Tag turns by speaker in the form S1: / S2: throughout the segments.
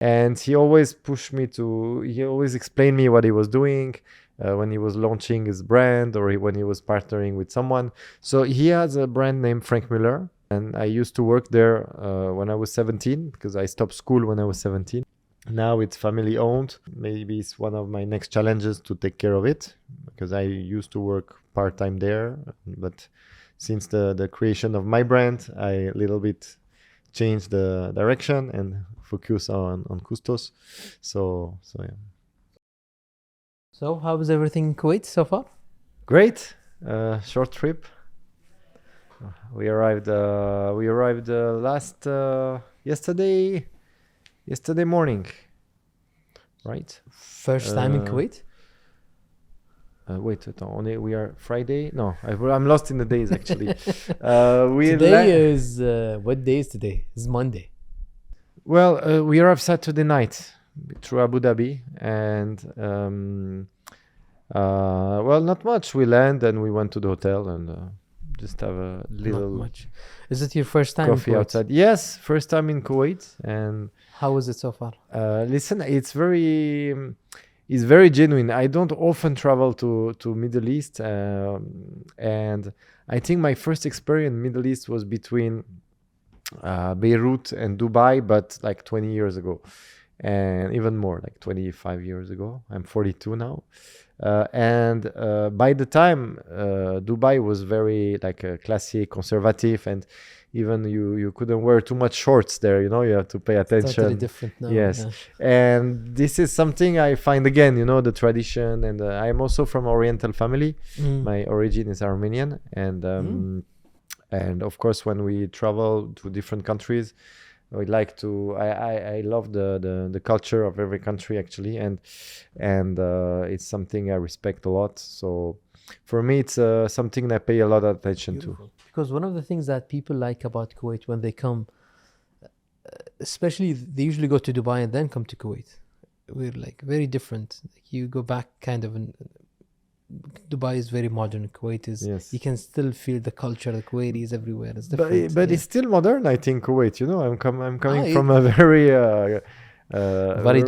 S1: And he always pushed me to, he always explained me what he was doing when he was launching his brand or when he was partnering with someone. So he has a brand named Frank Muller. And I used to work there when I was 17 because I stopped school when I was 17. Now it's family owned. Maybe it's one of my next challenges to take care of it because I used to work part-time there. But since the creation of my brand, I a little bit changed the direction and focus on Coostous. So yeah.
S2: So how was everything in Kuwait so far?
S1: Great. Short trip. We arrived last yesterday morning, right?
S2: First time in Kuwait?
S1: Wait, we are Friday? No, I'm lost in the days actually.
S2: Today is, what day is today? It's Monday.
S1: Well, we arrived Saturday night through Abu Dhabi and well, not much. We land and we went to the hotel and just have a little.
S2: Not much. Is it your first time
S1: coffee
S2: in Kuwait?
S1: outside? Yes, first time in Kuwait. And
S2: how was it so far?
S1: Listen, it's very genuine. I don't often travel to Middle East, and I think my first experience in Middle East was between Beirut and Dubai, but like 20 years ago, and even more, like 25 years ago. I'm 42 now. And by the time Dubai was very like classy, conservative, and even you couldn't wear too much shorts there, you have to pay attention.
S2: Totally different now.
S1: Yes.
S2: Yeah.
S1: And this is something I find again, the tradition. And I'm also from Oriental family. My origin is Armenian. And of course, when we travel to different countries, we like to. I love the culture of every country actually, and it's something I respect a lot. So for me, it's something I pay a lot of attention to.
S2: Because one of the things that people like about Kuwait when they come, especially they usually go to Dubai and then come to Kuwait. We're like very different. Like you go back kind of Dubai is very modern. Kuwait is, yes. You can still feel the culture. The Kuwaitis everywhere. It's different.
S1: But it's still modern, I think, Kuwait. I'm coming from a very very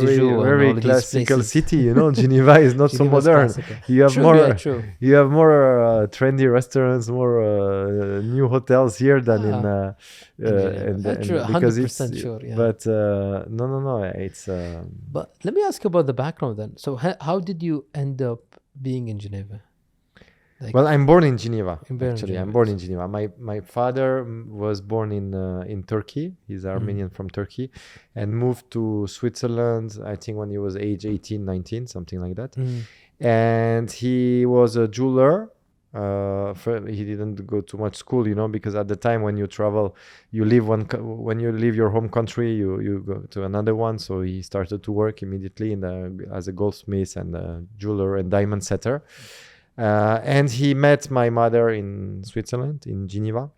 S1: classical city. Geneva is not so modern. You have you have more trendy restaurants, more new hotels here than in
S2: because 100% sure. Yeah.
S1: But no, it's.
S2: But let me ask about the background then. So how did you end up being in Geneva?
S1: Well, I'm born in Geneva. I'm born in Geneva. My father was born in Turkey. He's Armenian from Turkey, and moved to Switzerland, I think when he was age 18, 19, something like that. And he was a jeweler. He didn't go to much school, because at the time when you travel, you leave when you leave your home country, you go to another one. So he started to work immediately as a goldsmith and a jeweler and diamond setter. And he met my mother in Switzerland, in Geneva.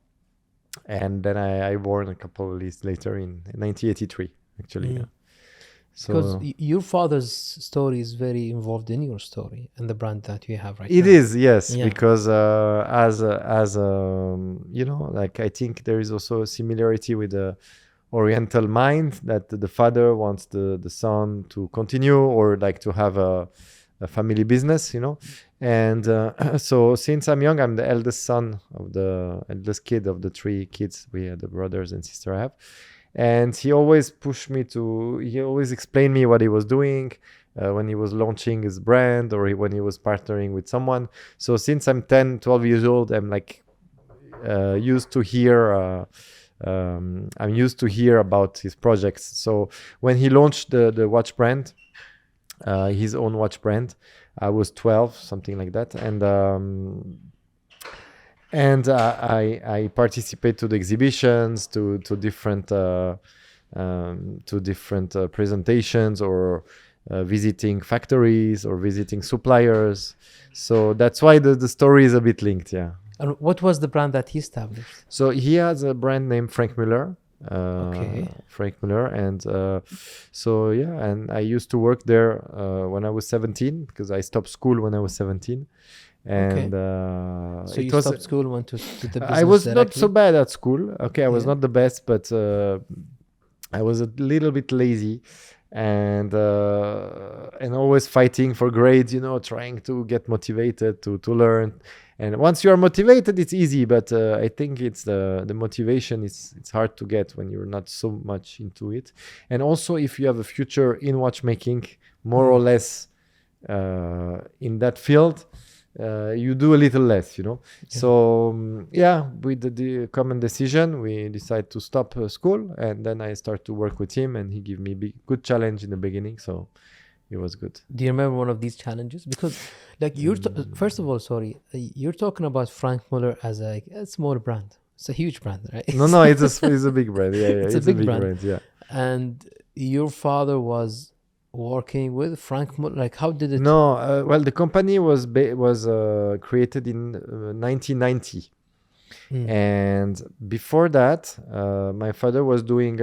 S1: And then I born a couple of years later in 1983, actually. Yeah. So,
S2: because your father's story is very involved in your story and the brand that you have right now.
S1: It is, yes, yeah. Because as like I think there is also a similarity with the Oriental mind that the father wants the son to continue or like to have a family business, and so since I'm young, I'm the eldest kid of the three kids we had, the brothers and sister I have. And he always pushed me he always explained me what he was doing when he was launching his brand or when he was partnering with someone. So since I'm 10, 12 years old, I'm like used to hear about his projects. So when he launched the watch brand, his own watch brand, I was 12, something like that. And I participate to the exhibitions, to different presentations, or visiting factories or visiting suppliers. So that's why the story is a bit linked, yeah.
S2: And what was the brand that he established?
S1: So he has a brand named Frank Muller. Frank Muller, and so yeah, and I used to work there when I was 17 because I stopped school when I was 17. And
S2: so you stopped school, went to the business.
S1: I was
S2: directly?
S1: Not so bad at school. I was not the best, but I was a little bit lazy, and always fighting for grades, you know, trying to get motivated to learn. And once you are motivated, it's easy, but I think it's the motivation it's hard to get when you're not so much into it. And also, if you have a future in watchmaking, more or less in that field, you do a little less, you know. Yeah. So with the common decision, we decided to stop school, and then I start to work with him, and he gave me good challenge in the beginning, so it was good.
S2: Do you remember one of these challenges? Because like you're first of all, sorry, you're talking about Frank Muller as a small brand. It's a huge brand, right?
S1: No, it's a big brand. Yeah,
S2: it's a big brand. Yeah. And your father was working with Frank Muller. Like, how did it?
S1: No, well, the company was created in 1990. And before that, my father was doing,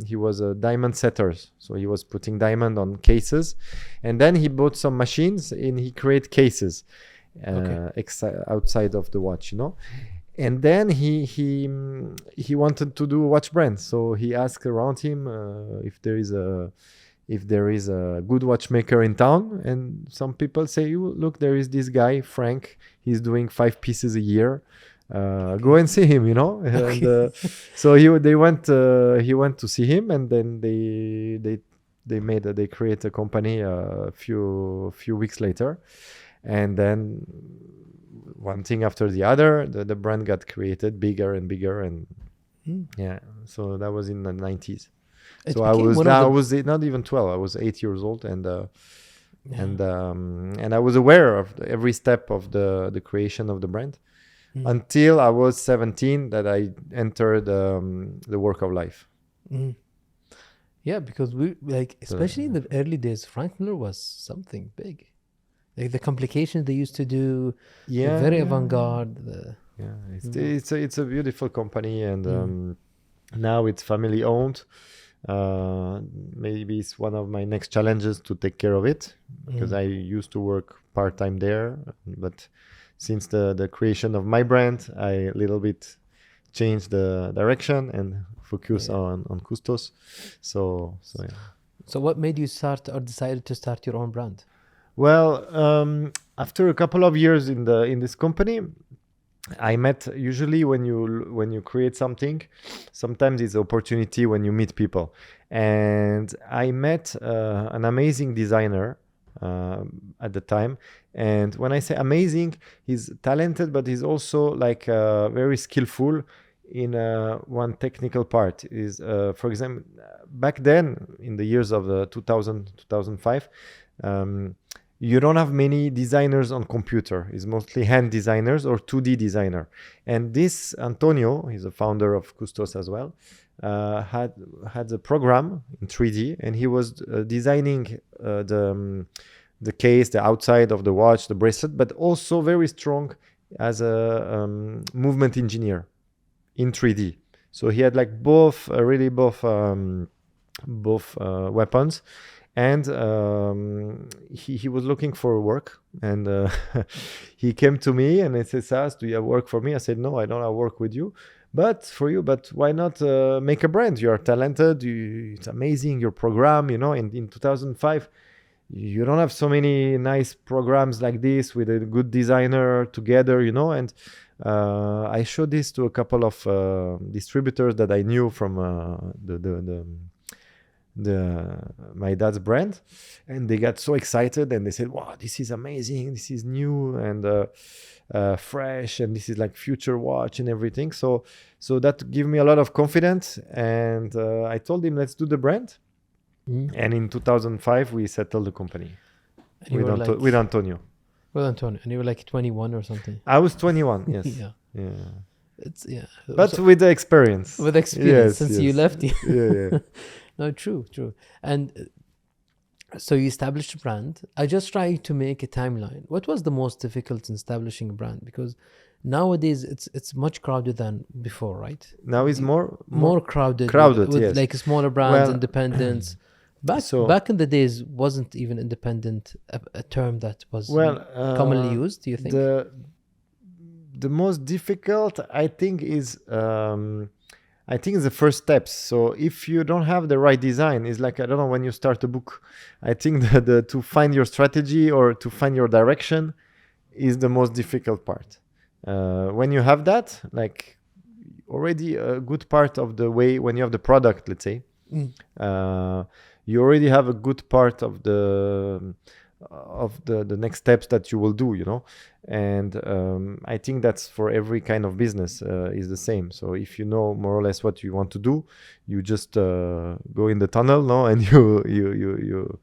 S1: he was a diamond setter. So he was putting diamond on cases. And then he bought some machines and he created cases outside of the watch, you know. And then he wanted to do watch brands. So he asked around him if there is a good watchmaker in town. And some people say, look, there is this guy, Frank. He's doing 5 pieces a year. Go and see him, you know. And so he went to see him, and then they create a company a few weeks later, and then one thing after the other, the brand got created bigger and bigger, and so that was in the 90s. So I was not even 12. I was 8 years old, and I was aware of every step of the creation of the brand. Until I was 17, that I entered the work of life.
S2: Yeah, because we especially in the early days, Frank Muller was something big. Like the complications they used to do, very avant-garde.
S1: It's a beautiful company, and now it's family owned. Maybe it's one of my next challenges to take care of it, because I used to work part-time there, but since the creation of my brand, I a little bit changed the direction and focus on Coostous. So yeah.
S2: So what made you start or decided to start your own brand?
S1: Well, after a couple of years in this company, I met, usually when you create something, sometimes it's opportunity when you meet people. And I met an amazing designer at the time. And when I say amazing, he's talented, but he's also like very skillful in one technical part. Is for example, back then in the years of 2000, 2005, you don't have many designers on computer. It's mostly hand designers or 2D designer. And this Antonio, he's a founder of Coostous as well, had a program in 3D, and he was designing the case, the outside of the watch, the bracelet, but also very strong as a movement engineer in 3D. So he had like both weapons, and he was looking for work, and he came to me and he said, "Sas, do you have work for me?" I said, "No, I don't have work with you, but for you. But why not make a brand? You are talented. It's amazing your program, you know." And in 2005. You don't have so many nice programs like this with a good designer together, you know. And I showed this to a couple of distributors that I knew from my dad's brand, and they got so excited and they said, "Wow, this is amazing! This is new and fresh, and this is like future watch and everything." So that gave me a lot of confidence, and I told him, "Let's do the brand." And in 2005, we settled the company with Antonio.
S2: With Antonio, and you were like 21 or something.
S1: I was 21. Yes.
S2: Yeah. It's
S1: But so, with the experience.
S2: With experience, since you left.
S1: Yeah.
S2: No, true. And so you established a brand. I just tried to make a timeline. What was the most difficult in establishing a brand? Because nowadays it's much crowded than before, right?
S1: Now it's more
S2: crowded with
S1: yes.
S2: Like smaller brands, independents. Back in the days, wasn't even independent a term that was commonly used, do you think?
S1: The most difficult, I think, is I think it's the first steps. So if you don't have the right design, it's like, I don't know, when you start a book, I think that to find your strategy or to find your direction is the most difficult part. When you have that, like already a good part of the way, when you have the product, let's say, you already have a good part of the next steps that you will do, you know. And I think that's for every kind of business is the same. So if you know more or less what you want to do, you just go in the tunnel, no, and you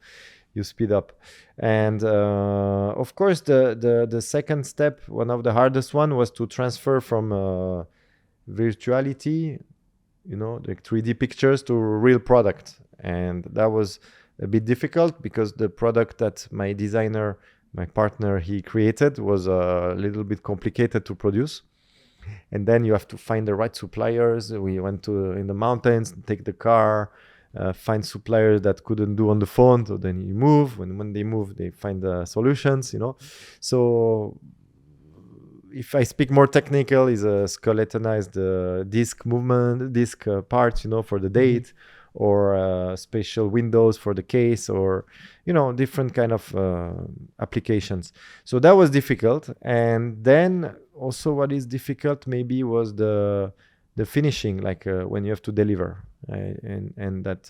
S1: speed up. And of course, the second step, one of the hardest one, was to transfer from virtuality, you know, like 3D pictures, to real product. And that was a bit difficult because the product that my designer, my partner, he created was a little bit complicated to produce. And then you have to find the right suppliers. We went in the mountains, take the car, find suppliers that couldn't do on the phone. So then you move. When they move, they find the solutions, you know. So if I speak more technical, is a skeletonized disk movement, disk parts, you know, for the date, or special windows for the case, or, you know, different kind of applications. So that was difficult. And then also what is difficult maybe was the finishing, like when you have to deliver, and that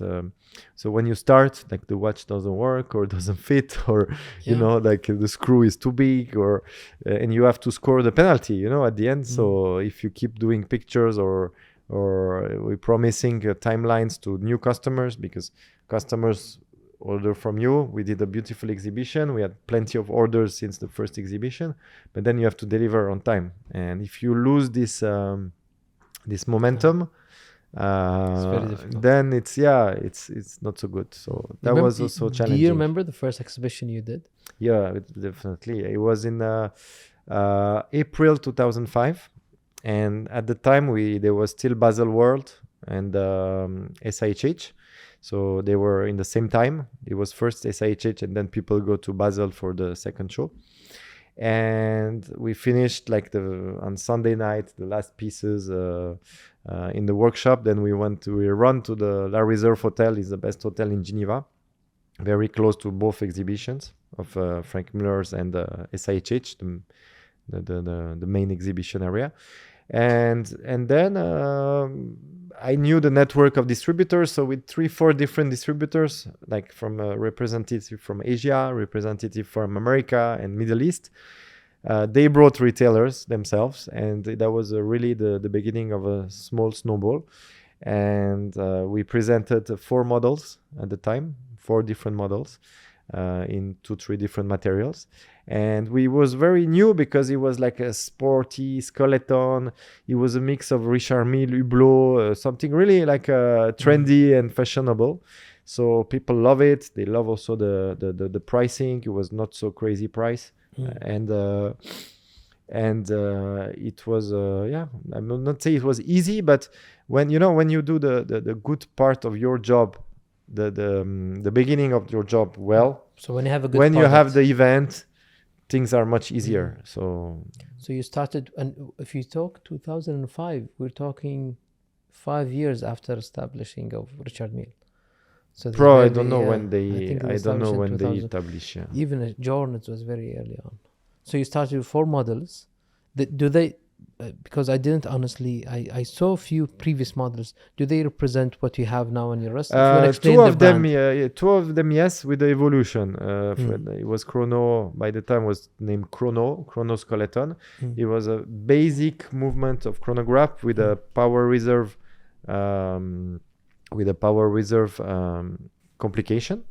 S1: so when you start, like the watch doesn't work or doesn't fit, or you know, like the screw is too big, or and you have to score the penalty, you know, at the end. So if you keep doing pictures, or we're promising timelines to new customers, because customers order from you. We did a beautiful exhibition. We had plenty of orders since the first exhibition, but then you have to deliver on time. And if you lose this this momentum, then it's not so good. So that was also challenging.
S2: Do you remember the first exhibition you did?
S1: Yeah, definitely. It was in April 2005. And at the time, there was still Basel World and SIHH. So they were in the same time. It was first SIHH, and then people go to Basel for the second show. And we finished like on Sunday night, the last pieces in the workshop. Then we run to the La Reserve Hotel. It's the best hotel in Geneva, very close to both exhibitions of Frank Muller's and SIHH, the main exhibition area. And then I knew the network of distributors. So with 3-4 different distributors, like from a representative from Asia, representative from America and Middle East, they brought retailers themselves. And that was really the beginning of a small snowball. And we presented 4 models at the time, 4 different models in 2-3 different materials. And we was very new because it was like a sporty skeleton. It was a mix of Richard Mille, Hublot, something really like trendy and fashionable. So people love it. They love also the pricing. It was not so crazy price. And it was I'm not saying it was easy, but when you do the good part of your job, the beginning of your job well.
S2: So when you have a good
S1: when
S2: product,
S1: you have the event, things are much easier. So
S2: you started, and if you talk 2005, we're talking 5 years after establishing of Richard Mille. So
S1: I don't know when they established. Yeah.
S2: Even at Jordan, it was very early on. So you started with 4 models. Do they? Because I didn't honestly, I saw a few previous models. Do they represent what you have now on your wrist?
S1: 2 of them, 2 of them, yes, with the evolution. It was Chrono, by the time was named Chrono Skeleton. It was a basic movement of chronograph with a power reserve, complication.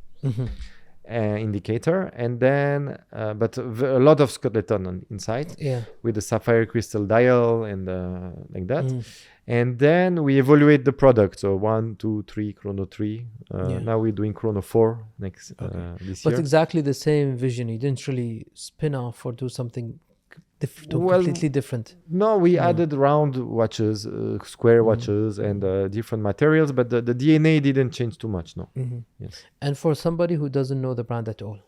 S1: Indicator, and then but a lot of skeleton inside, with the sapphire crystal dial and like that. And then we evaluate the product. So 1, 2, 3, Chrono 3. Now we're doing Chrono 4 next this year.
S2: But exactly the same vision. You didn't really spin off or do something completely different.
S1: No, we added round watches, square watches, and different materials, but the DNA didn't change too much. No. Yes.
S2: And for somebody who doesn't know the brand at all,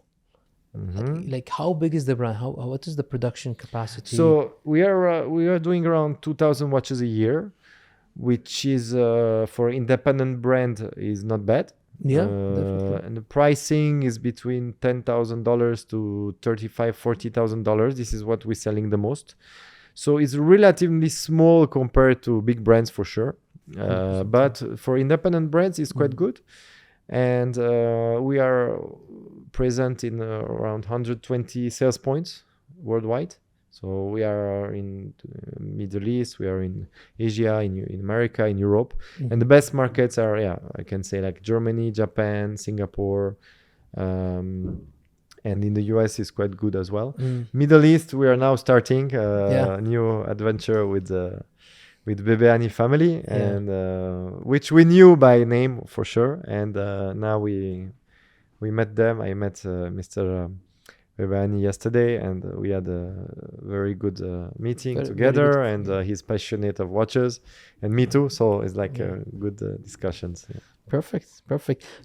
S2: like how big is the brand? What is the production capacity?
S1: So we are doing around 2,000 watches a year. which is for independent brand is not bad.
S2: Definitely.
S1: And the pricing is between $10,000 to $35,000-$40,000. This is what we're selling the most. So it's relatively small compared to big brands for sure. But for independent brands, it's quite good. And we are present in around 120 sales points worldwide. So we are in Middle East, we are in Asia, in America, in Europe. And the best markets are, I can say like Germany, Japan, Singapore, and in the US is quite good as well. Middle East, we are now starting a new adventure with Bebeani family, and which we knew by name for sure. And now we met them. I met Mr. Bebeani yesterday, and we had a very good meeting together. Very good. And he's passionate of watches, and me too. So it's like good discussions. Yeah.
S2: Perfect.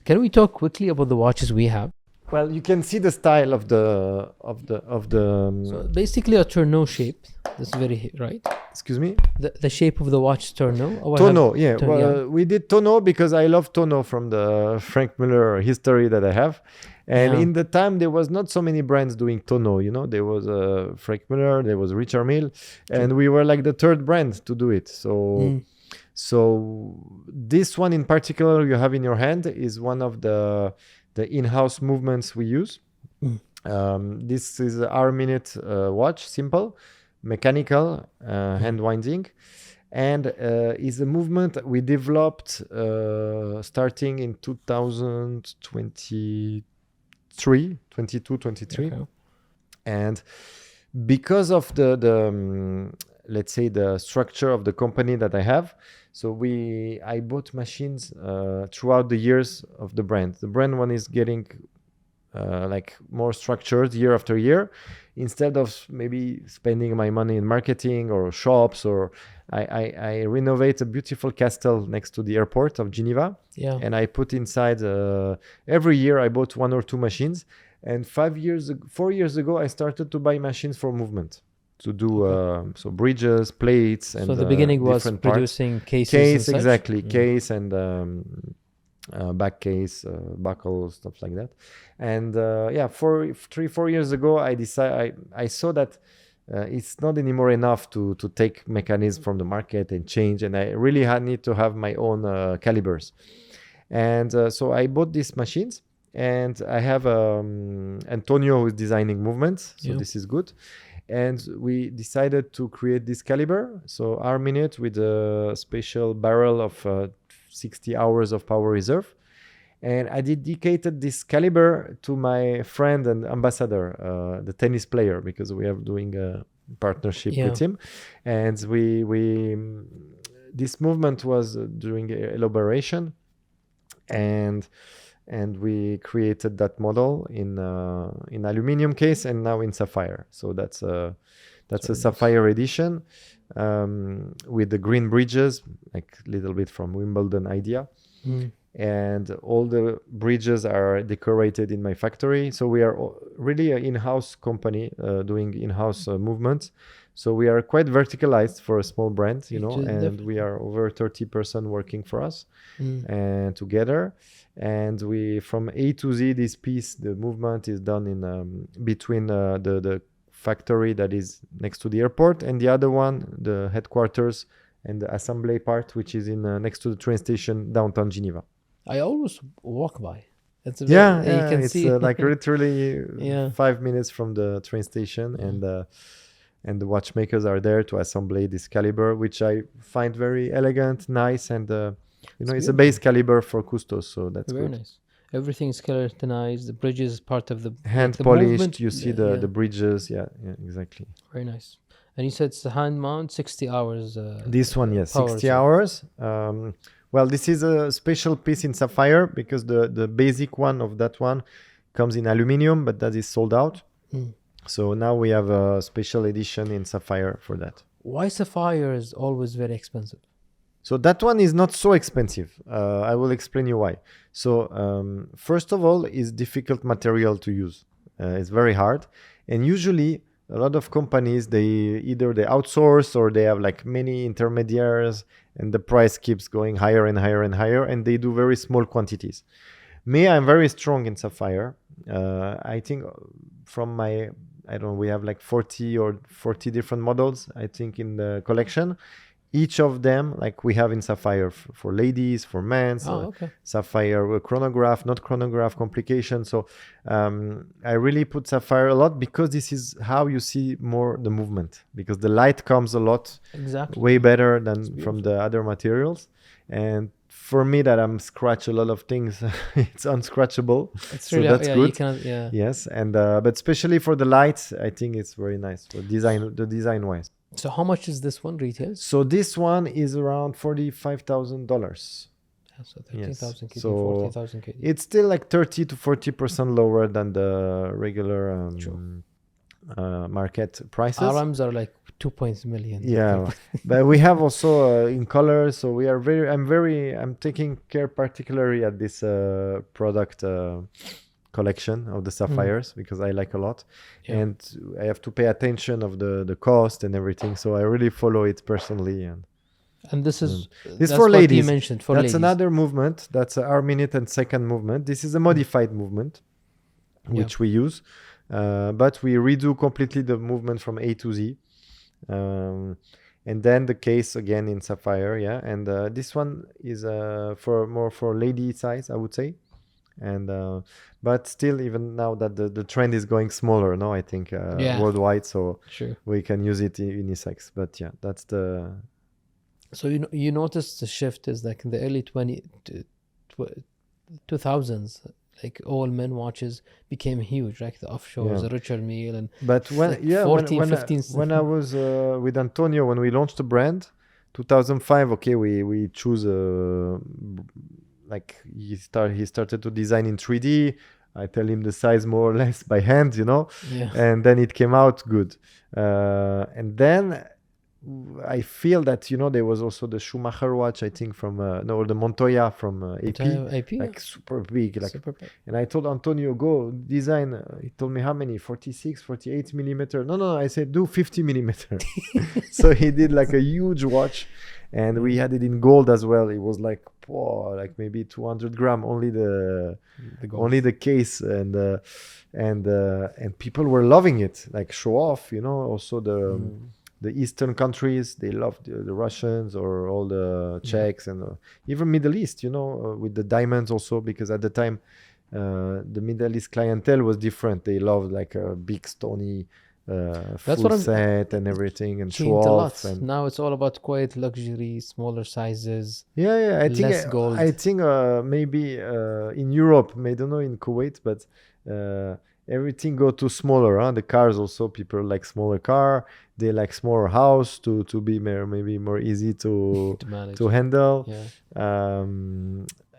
S2: Can we talk quickly about the watches we have?
S1: Well, you can see the style of the.
S2: So basically, a tonneau shape. That's very right.
S1: Excuse me.
S2: The shape of the watch tonneau.
S1: Tonneau, we did tonneau because I love tonneau from the Frank Muller history that I have, and in the time there was not so many brands doing tonneau. You know, there was Frank Muller, there was Richard Mille, and we were like the third brand to do it. So. So this one in particular you have in your hand is one of the in-house movements we use. This is our minute watch, simple, mechanical, hand winding, and is a movement we developed starting in 2023. Okay. And because of the let's say the structure of the company that I have, so I bought machines throughout the years of the brand. The brand one is getting like more structured year after year. Instead of maybe spending my money in marketing or shops, or I renovate a beautiful castle next to the airport of Geneva. And I put inside every year I bought 1 or 2 machines. And 4 years ago I started to buy machines for movement. To do so bridges, plates, and
S2: so the beginning was producing cases.
S1: Exactly, case and back case, buckle, stuff like that. And 3-4 years ago, I saw that it's not anymore enough to take mechanisms from the market and change, and I really need to have my own calibers. And so I bought these machines, and I have Antonio who is designing movements, so this is good. And we decided to create this caliber, so our minute with a special barrel of 60 hours of power reserve. And I dedicated this caliber to my friend and ambassador, the tennis player, because we are doing a partnership with him. And this movement was during elaboration, and we created that model in aluminum case and now in sapphire. So that's a sapphire edition with the green bridges, like a little bit from Wimbledon idea. And all the bridges are decorated in my factory. So we are really an in-house company doing in-house movements. So we are quite verticalized for a small brand, and we are over 30% working for us and together. And we, from A to Z, this piece, the movement is done in between the factory that is next to the airport and the other one, the headquarters and the assembly part, which is in next to the train station downtown Geneva.
S2: I always walk by.
S1: It's you can it's see. Like literally 5 minutes from the train station, and the watchmakers are there to assemble this caliber, which I find very elegant, nice, and it's a base caliber for Coustous, so that's
S2: very
S1: good.
S2: Nice. Everything is skeletonized. The bridges is part of the
S1: hand
S2: the
S1: polished.
S2: Movement.
S1: You see the bridges. Yeah, exactly.
S2: Very nice. And you said it's a hand mount, 60 hours.
S1: This one, yes, 60 hours. Well, this is a special piece in sapphire because the basic one of that one comes in aluminum, but that is sold out. So now we have a special edition in sapphire for that.
S2: Why sapphire is always very expensive?
S1: So that one is not so expensive. I will explain you why. So first of all, it's difficult material to use. It's very hard. And usually a lot of companies, they either outsource or they have like many intermediaries and the price keeps going higher and higher and higher, and they do very small quantities. Me, I'm very strong in sapphire. I think from my, I don't know, we have like 40 different models, I think, in the collection. Each of them, like we have in sapphire for ladies, for men, sapphire chronograph, not chronograph complication. So I really put sapphire a lot because this is how you see more the movement, because the light comes a lot way better than from the other materials. And for me, that I'm scratch a lot of things, it's unscratchable.
S2: It's really,
S1: so that's good.
S2: You cannot,
S1: Yes, and but especially for the lights, I think it's very nice for design wise.
S2: So how much is this one retail?
S1: So this one is around $45,000.
S2: So 13,000 KD,
S1: so
S2: 14,000 KD.
S1: It's still like 30 to 40% lower than the regular market prices.
S2: RMs are like 2 million.
S1: Yeah, but we have also in color. So we are I'm taking care particularly at this product collection of the sapphires because I like a lot, and I have to pay attention of the cost and everything. So I really follow it personally. And
S2: this is
S1: this for ladies.
S2: You mentioned for
S1: that's
S2: ladies.
S1: Another movement. That's our minute and second movement. This is a modified movement, which we use, but we redo completely the movement from A to Z. And then the case again in sapphire, and this one is for lady size, I would say. And but still, even now that the trend is going smaller, no, I think worldwide, so we can use it in unisex. But yeah, that's the.
S2: So you notice the shift is like in the early 2000s, like all men watches became huge, like the offshores, the Richard Mille, and
S1: but when
S2: like 14, 15.
S1: When I was with Antonio, when we launched the brand, 2005. Okay, we choose like he started to design in 3D. I tell him the size more or less by hand, and then it came out good. And then I feel that there was also the Schumacher watch, I think from the Montoya from AP, like super big, like super big. And I told Antonio, go design. He told me how many, 46, 48 millimeter. No, I said do 50 millimeter. So he did like a huge watch, and we had it in gold as well. It was like maybe 200 gram, only the case, and people were loving it, like show off, also the Eastern countries, they love the Russians or all the Czechs and even Middle East, with the diamonds also, because at the time the Middle East clientele was different. They loved like a big stony full set and everything and show off. And
S2: now it's all about quiet luxury, smaller sizes.
S1: I think
S2: less gold.
S1: I think maybe in Europe, I don't know in Kuwait, but everything go to smaller. The cars also, people like smaller car. They like smaller house to be maybe more easy to handle,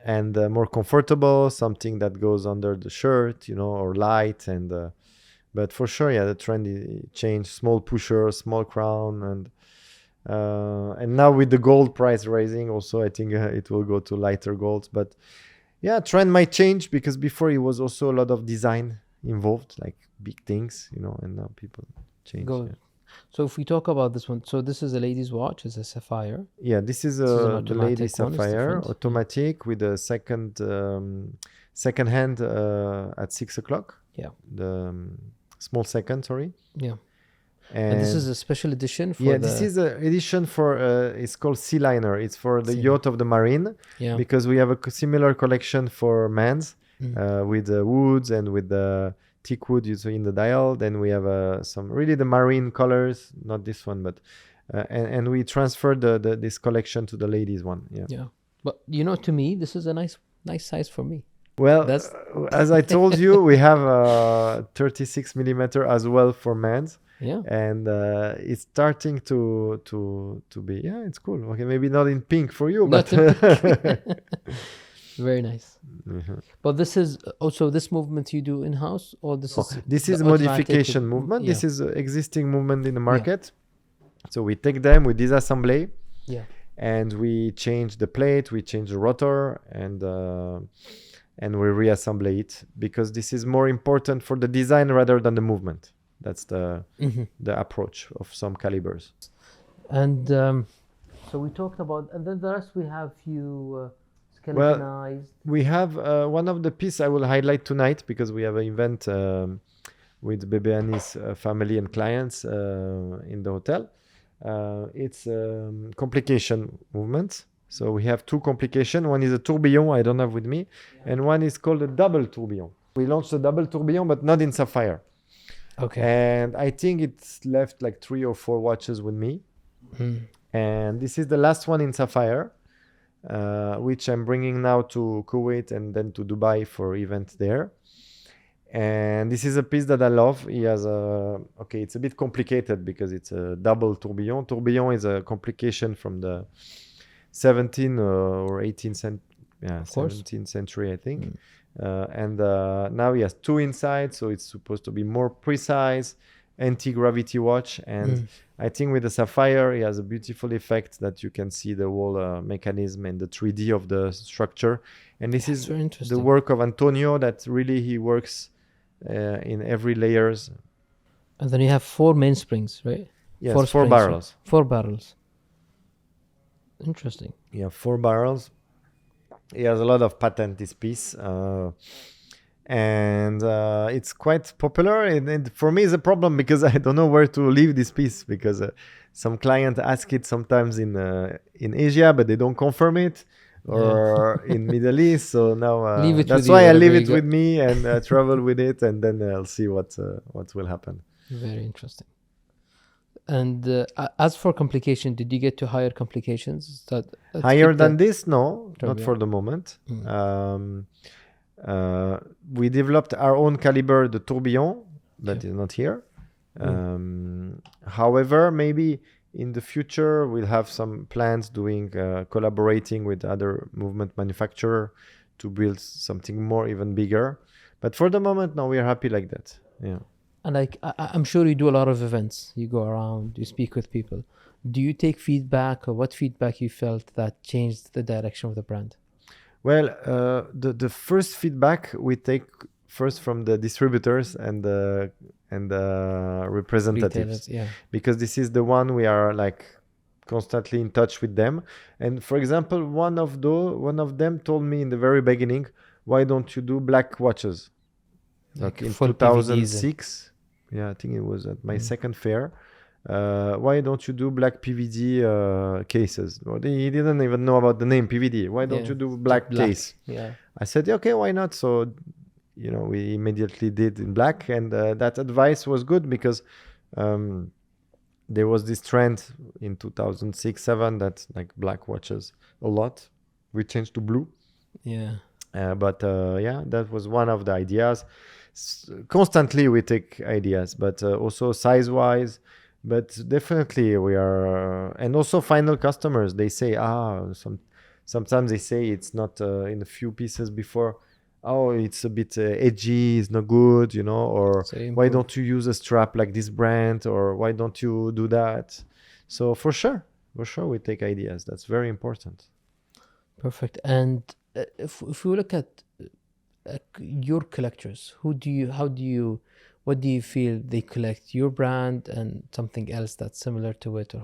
S1: and more comfortable. Something that goes under the shirt, or light. And but for sure, the trend changed. Small pusher, small crown, and now with the gold price rising, also I think it will go to lighter golds. But trend might change because before it was also a lot of design involved, like big things, and now people change.
S2: So if we talk about this one, so this is a lady's watch, it's a sapphire.
S1: This is the lady sapphire, automatic with a second hand at 6 o'clock. The small second, sorry. And
S2: this is a special edition for
S1: this is an edition for it's called SEALINER. It's for the yacht of the marine, because we have a similar collection for men's with the woods and with the teak wood in the dial. Then we have some really the marine colors, not this one, but and we transferred this collection to the ladies one.
S2: But to me, this is a nice size for me.
S1: Well, as I told you, we have 36 millimeter as well for men's. And it's starting to be it's cool. Okay, maybe not in pink for you, but
S2: very nice. But this is also this movement you do in-house, or this
S1: is modification movement. This is existing movement in the market. So we take them, we disassemble, and we change the plate, we change the rotor, and we reassemble it, because this is more important for the design rather than the movement. That's the approach of some calibers.
S2: And So we talked about, and then the rest we have few skeletonized.
S1: We have one of the pieces I will highlight tonight because we have an event with Bebeani's family and clients in the hotel. It's complication movements. So we have two complications. One is a tourbillon I don't have with me, and one is called a double tourbillon. We launched a double tourbillon, but not in SAPPHIRE.
S2: Okay.
S1: And I think it's left like 3 or 4 watches with me. And this is the last one in SAPPHIRE, which I'm bringing now to Kuwait and then to Dubai for events there. And this is a piece that I love. He has it's a bit complicated because it's a double tourbillon. Tourbillon is a complication from the 17th or 18th century, I think. And now he has 2 inside, so it's supposed to be more precise, anti-gravity watch. And I think with the SAPPHIRE, he has a beautiful effect that you can see the whole mechanism and the 3D of the structure. And this is the work of Antonio that really he works in every layers.
S2: And then you have 4 mainsprings, right?
S1: Yes,
S2: 4
S1: 4 barrels.
S2: 4 barrels. Interesting.
S1: Yeah, 4 barrels. He has a lot of patent, this piece. And it's quite popular. And for me, it's a problem because I don't know where to leave this piece because some clients ask it sometimes in Asia, but they don't confirm it. Or in Middle East. So now that's why I leave it with me and travel with it. And then I'll see what will happen.
S2: Very interesting. And as for complication, did you get to higher complications?
S1: Higher than this? No, not for the moment. We developed our own caliber, the tourbillon, that is not here. However, maybe in the future, we'll have some plans doing collaborating with other movement manufacturer to build something more, even bigger. But for the moment, no, we're happy like that. Yeah.
S2: And like I'm sure you do a lot of events. You go around, you speak with people. Do you take feedback, or what feedback you felt that changed the direction of the brand?
S1: Well, the first feedback we take first from the distributors and the representatives, because this is the one we are like constantly in touch with them. And for example, one of them told me in the very beginning, "Why don't you do black watches?" Like in 2006. Yeah, I think it was at my second fair. Why don't you do black PVD cases? Well, he didn't even know about the name PVD. Why don't you do black case?
S2: Yeah.
S1: I said, okay, why not? So, we immediately did in black. And that advice was good because there was this trend in 2006-07 that like black watches a lot. We changed to blue.
S2: Yeah.
S1: But that was one of the ideas. Constantly we take ideas, but also size-wise. But definitely we are, and also final customers. They say, sometimes they say it's not in a few pieces before. Oh, it's a bit edgy, it's not good, or why don't you use a strap like this brand, or why don't you do that? So for sure we take ideas. That's very important.
S2: Perfect. And if we look at your collectors, what do you feel they collect? Your brand and something else that's similar to it, or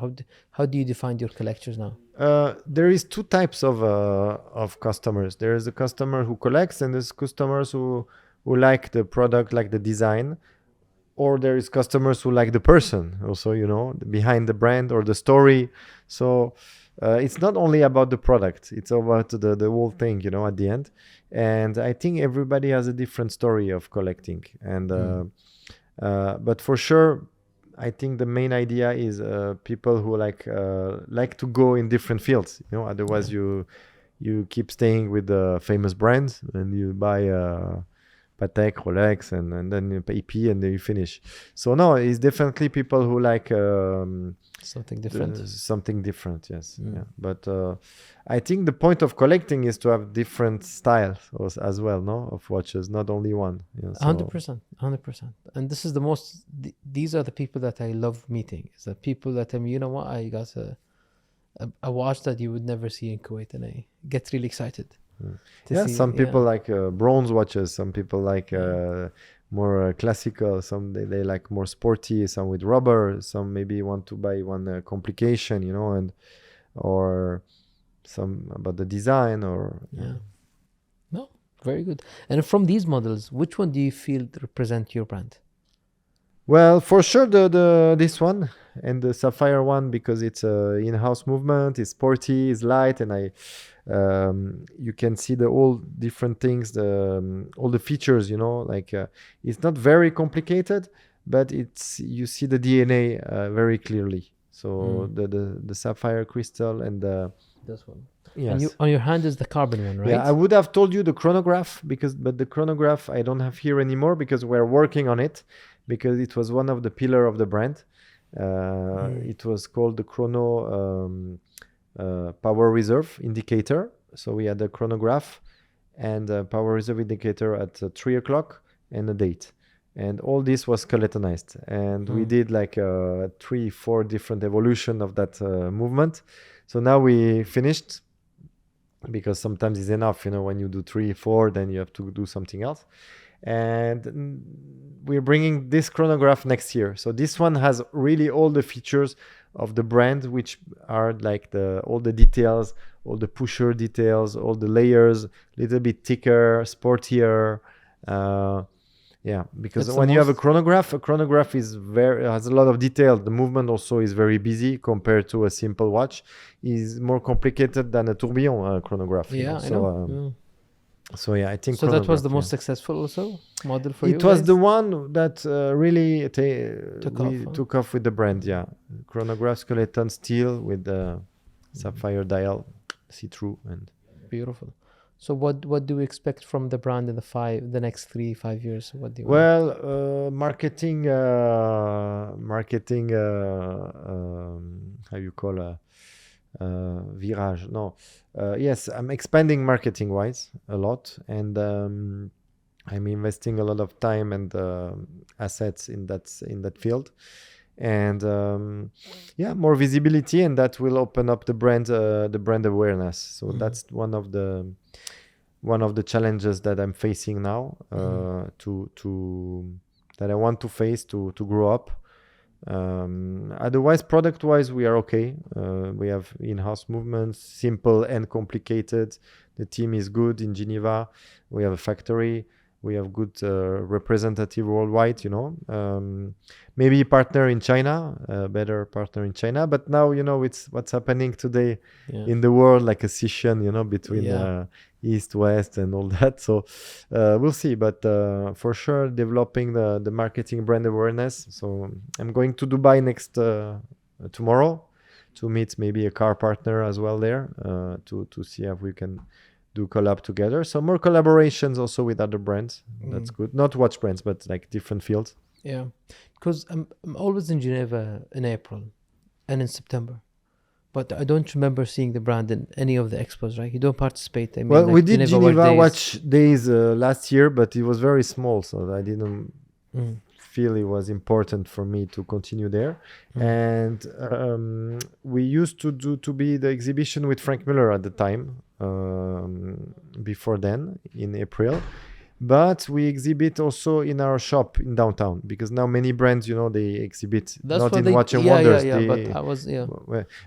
S2: how do you define your collectors now?
S1: There is 2 types of customers. There is a customer who collects, and there's customers who like the product, like the design, or there is customers who like the person also, behind the brand or the story. So it's not only about the product, it's about the whole thing, at the end. And I think everybody has a different story of collecting. And but for sure, I think the main idea is people who like to go in different fields. Otherwise you keep staying with the famous brands and you buy Patek, Rolex, and then AP, and then you finish. So no, it's definitely people who like
S2: something different.
S1: Something different, yes. Yeah. But I think the point of collecting is to have different styles as well, no, of watches, not only one.
S2: 100%. And this is these are the people that I love meeting. It's the people that tell me, you know what, I got a watch that you would never see in Kuwait, and I get really excited. Some people like bronze watches, some people like more classical, some they like more sporty, some with rubber, some maybe want to buy one complication, and
S1: or some about the design or
S2: No, very good. And from these models, which one do you feel represent your brand?
S1: Well, for sure the this one and the SAPPHIRE one, because it's a in-house movement, it's sporty, it's light, and you can see the all different things, all the features, like it's not very complicated, but you see the DNA very clearly. So the sapphire crystal and
S2: this one.
S1: Yes.
S2: And on your hand is the carbon one, right?
S1: Yeah, I would have told you the chronograph, but the chronograph I don't have here anymore because we're working on it, because it was one of the pillar of the brand. It was called the chrono power reserve indicator. So we had a chronograph and a power reserve indicator at 3 o'clock and a date. And all this was skeletonized. And we did like 3-4 different evolution of that movement. So now we finished, because sometimes it's enough, when you do 3-4, then you have to do something else. And we're bringing this chronograph next year. So this one has really all the features of the brand, which are like all the details, all the pusher details, all the layers, a little bit thicker, sportier. Because when you have a chronograph has a lot of detail. The movement also is very busy compared to a simple watch. Is more complicated than a tourbillon chronograph.
S2: Yeah, I know.
S1: So I think
S2: so. That was the most successful also model for you.
S1: It was the one that really took off with the brand. Yeah, chronograph skeleton steel with the sapphire dial, see-through, and
S2: beautiful. So what do we expect from the brand in the next 3-5 years? What do you
S1: marketing how you call virage? No, yes, I'm expanding marketing wise a lot, and I'm investing a lot of time and assets in that field, and more visibility, and that will open up the brand awareness. So that's one of the challenges that I'm facing now, that I want to face to grow up. Otherwise, product wise, we are okay. We have in-house movements, simple and complicated. The team is good in Geneva. We have a factory. We have good representative worldwide, maybe partner in China, better partner in China. But now, it's what's happening today in the world, like a scission, between East, West and all that. So we'll see. But for sure, developing the marketing brand awareness. So I'm going to Dubai tomorrow to meet maybe a car partner as well there, to see if we can do collab together. So more collaborations also with other brands. That's good. Not watch brands, but like different fields.
S2: Yeah, because I'm always in Geneva in April and in September, but I don't remember seeing the brand in any of the expos, right? You don't participate.
S1: We did Geneva Watch Days last year, but it was very small, so I didn't feel it was important for me to continue there. And we used to be the exhibition with Frank Miller at the time, before then in April. But we exhibit also in our shop in downtown, because now many brands, they exhibit not in Watch and Wonders.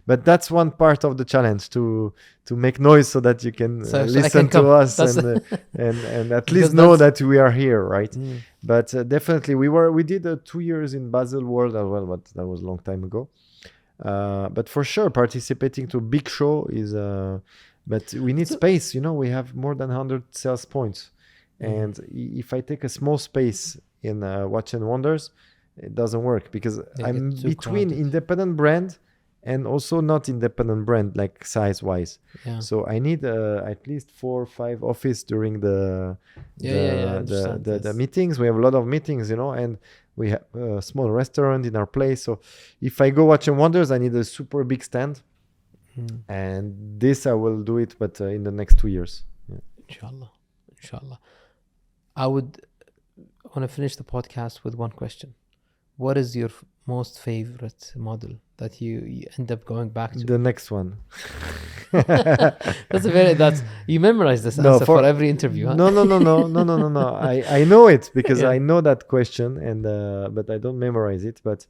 S1: But that's one part of the challenge, to make noise so that you can listen to us and at least know that we are here, right? But definitely we did 2 years in Basel World as well, but that was a long time ago. But for sure, participating to big show is. But we need space. We have more than 100 sales points. And if I take a small space in Watch and Wonders, it doesn't work, because I'm between crowded. Independent brand and also not independent brand, like size wise. So I need at least 4 or 5 office during the meetings. We have a lot of meetings, and we have a small restaurant in our place. So if I go Watch and Wonders, I need a super big stand. And this I will do it, but in the next 2 years.
S2: Inshallah. I want to finish the podcast with one question. What is your most favorite model that you end up going back to?
S1: The next one.
S2: You memorize this answer for every interview, huh?
S1: No. I know it, because I know that question, and but I don't memorize it. But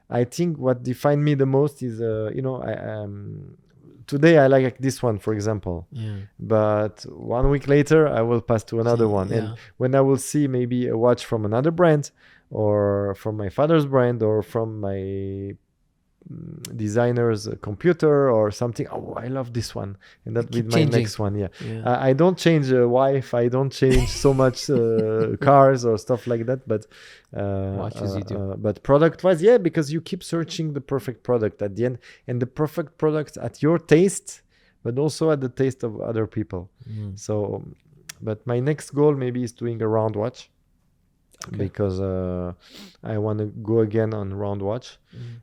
S1: I think what defined me the most is, today I like this one, for example.
S2: Yeah.
S1: But 1 week later, I will pass to another one.
S2: Yeah.
S1: And when I will see maybe a watch from another brand, or from my father's brand, or from my designer's computer or something, oh, I love this one, and that with my next one. Yeah. I don't change wife, I don't change so much cars or stuff like that, but
S2: watches you do.
S1: But product wise, yeah, because you keep searching the perfect product at the end, and the perfect product at your taste, but also at the taste of other people. So but my next goal maybe is doing a round watch. Okay. Because I want to go again on round watch,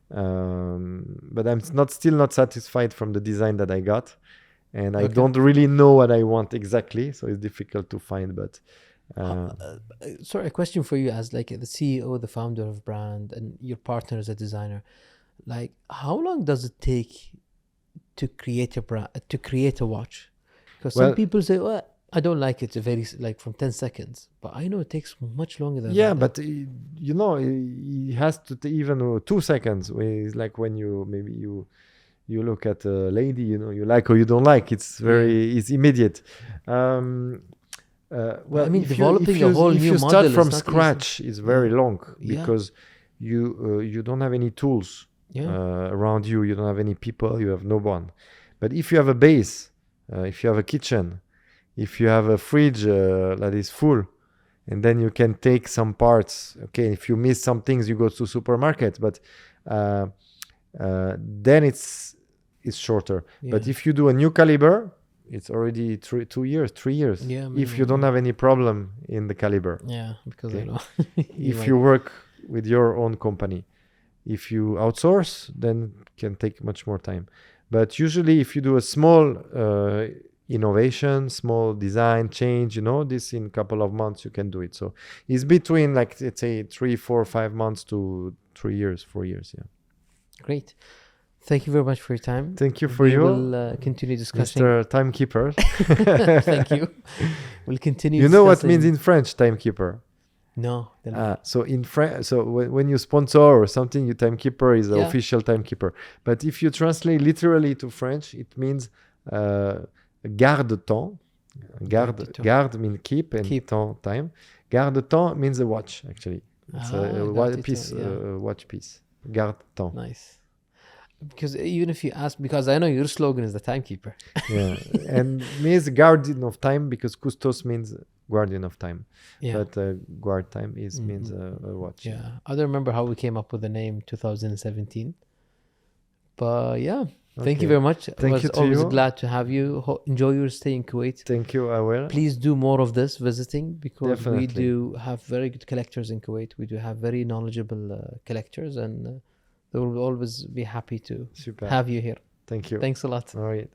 S1: but I'm still not satisfied from the design that I got, and I don't really know what I want exactly, so it's difficult to find. But
S2: sorry, a question for you as like the CEO, the founder of brand, and your partner as a designer. Like, how long does it take to create a brand, to create a watch? Because some people say, well, I don't like it very like from 10 seconds, but I know it takes much longer than that.
S1: Yeah, but you know, it has to even 2 seconds. It's like when you look at a lady, you know, you like or you don't like. It's it's immediate. Well,
S2: I mean, developing a whole new model.
S1: If you start from scratch, it's very long because you don't have any tools around you. You don't have any people. You have no one. But if you have a base, if you have a kitchen, if you have a fridge that is full, and then you can take some parts. Okay, if you miss some things, you go to supermarket, but then it's shorter. But if you do a new caliber, it's already 3 years. Yeah, if you don't have any problem in the caliber.
S2: Yeah, because I know.
S1: If you work with your own company, if you outsource, then it can take much more time. But usually, if you do a small innovation, small design change, you know, this in a couple of months you can do it. So it's between, like, let's say 3, 4, 5 months to 3 years, 4 years. Yeah.
S2: Great. Thank you very much for your time.
S1: Thank you for you.
S2: We'll continue discussing.
S1: Mr. Timekeeper.
S2: Thank you. We'll continue.
S1: You know what means in French, timekeeper?
S2: No.
S1: So in French, so when you sponsor or something, your timekeeper is the official timekeeper. But if you translate literally to French, it means garde-temps. Garde means keep, and temps, time. Garde-temps means a watch, actually. It's a watch piece. Garde-temps.
S2: Nice. Because even if you ask, because I know your slogan is the timekeeper.
S1: Yeah, and means guardian of time, because Coustos means guardian of time. Yeah. But guard time means a watch.
S2: Yeah, I don't remember how we came up with the name 2017. But yeah, thank you very much.
S1: Thank you to
S2: always
S1: you.
S2: Glad to have you. Enjoy your stay in Kuwait.
S1: Thank you, I will.
S2: Please do more of this visiting, because
S1: Definitely.
S2: we do have very good collectors in Kuwait. We do have very knowledgeable collectors, and they will always be happy to have you here.
S1: Thank you.
S2: Thanks a lot.
S1: All right.